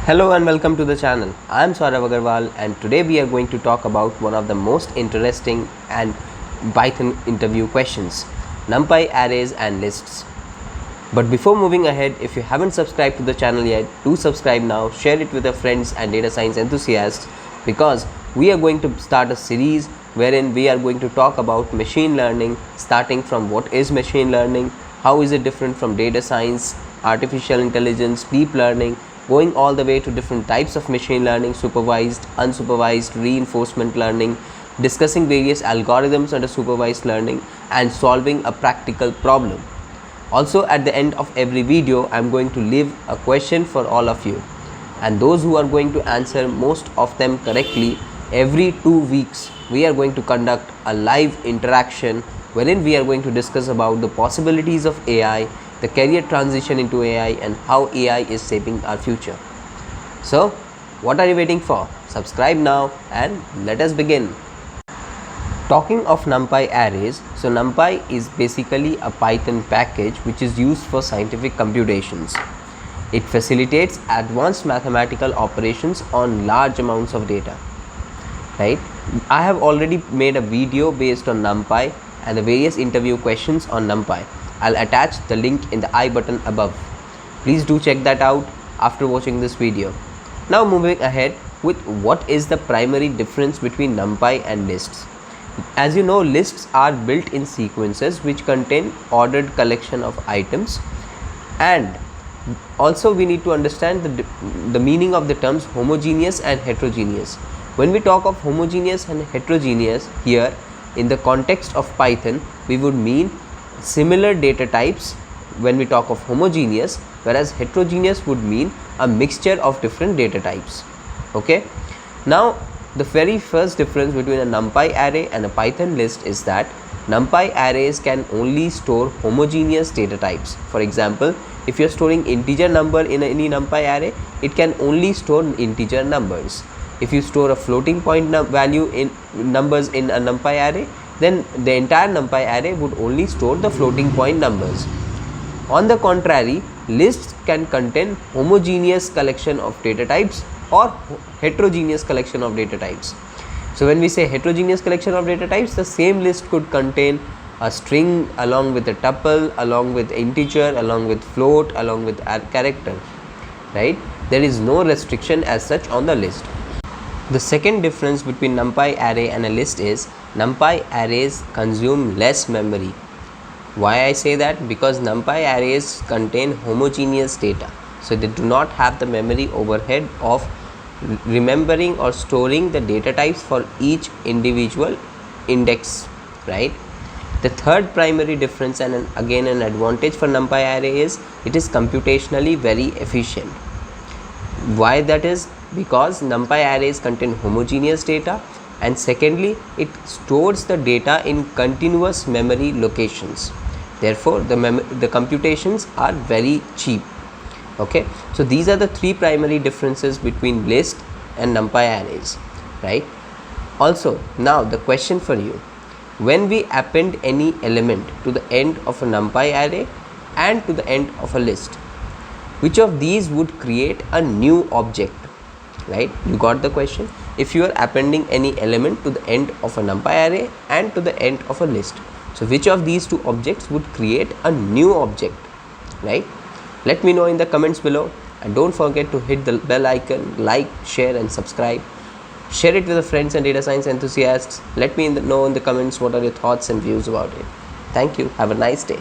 Hello and welcome to the channel. I am Saurav Agarwal and today we are going to talk about one of the most interesting and Python interview questions, Numpy arrays and lists. But before moving ahead, if you haven't subscribed to the channel yet, do subscribe now, share it with your friends and data science enthusiasts, because we are going to start a series wherein we are going to talk about machine learning, starting from what is machine learning, how is it different from data science, artificial intelligence, deep learning, going all the way to different types of machine learning, supervised, unsupervised, reinforcement learning, discussing various algorithms under supervised learning and solving a practical problem. Also, at the end of every video, I am going to leave a question for all of you, and those who are going to answer most of them correctly, every 2 weeks we are going to conduct a live interaction wherein we are going to discuss about the possibilities of AI, the career transition into AI, and how AI is shaping our future. So what are you waiting for? Subscribe now and let us begin. Talking of Numpy arrays, so Numpy is basically a Python package which is used for scientific computations. It facilitates advanced mathematical operations on large amounts of data. Right? I have already made a video based on Numpy and the various interview questions on Numpy. I'll attach the link in the I button above. Please do check that out after watching this video. Now moving ahead with what is the primary difference between Numpy and lists. As you know, lists are built in sequences which contain ordered collection of items, and also we need to understand the meaning of the terms homogeneous and heterogeneous. When we talk of homogeneous and heterogeneous here in the context of Python, we would mean similar data types when we talk of homogeneous, whereas heterogeneous would mean a mixture of different data types. Okay, now the very first difference between a Numpy array and a Python list is that Numpy arrays can only store homogeneous data types. For example, if you are storing integer number in any Numpy array, it can only store integer numbers. If you store a floating point value in numbers in a Numpy array, then the entire Numpy array would only store the floating point numbers. On the contrary, lists can contain homogeneous collection of data types or heterogeneous collection of data types. So when we say heterogeneous collection of data types, the same list could contain a string along with a tuple, along with integer, along with float, along with a character, right? There is no restriction as such on the list. The second difference between Numpy array and a list is Numpy arrays consume less memory. Why I say that? Because Numpy arrays contain homogeneous data, so they do not have the memory overhead of remembering or storing the data types for each individual index, right? The third primary difference and again an advantage for Numpy array is it is computationally very efficient. Why that is? Because Numpy arrays contain homogeneous data, and secondly, it stores the data in continuous memory locations. Therefore, the computations are very cheap. Okay, so these are the three primary differences between list and Numpy arrays, right? Also, now the question for you: when we append any element to the end of a Numpy array and to the end of a list, which of these would create a new object? Right, you got the question. If you are appending any element to the end of a Numpy array and to the end of a list, so which of these two objects would create a new object, right? Let me know in the comments below, and don't forget to hit the bell icon, like, share and subscribe. Share it with your friends and data science enthusiasts. Let me know in the comments what are your thoughts and views about it. Thank you. Have a nice day.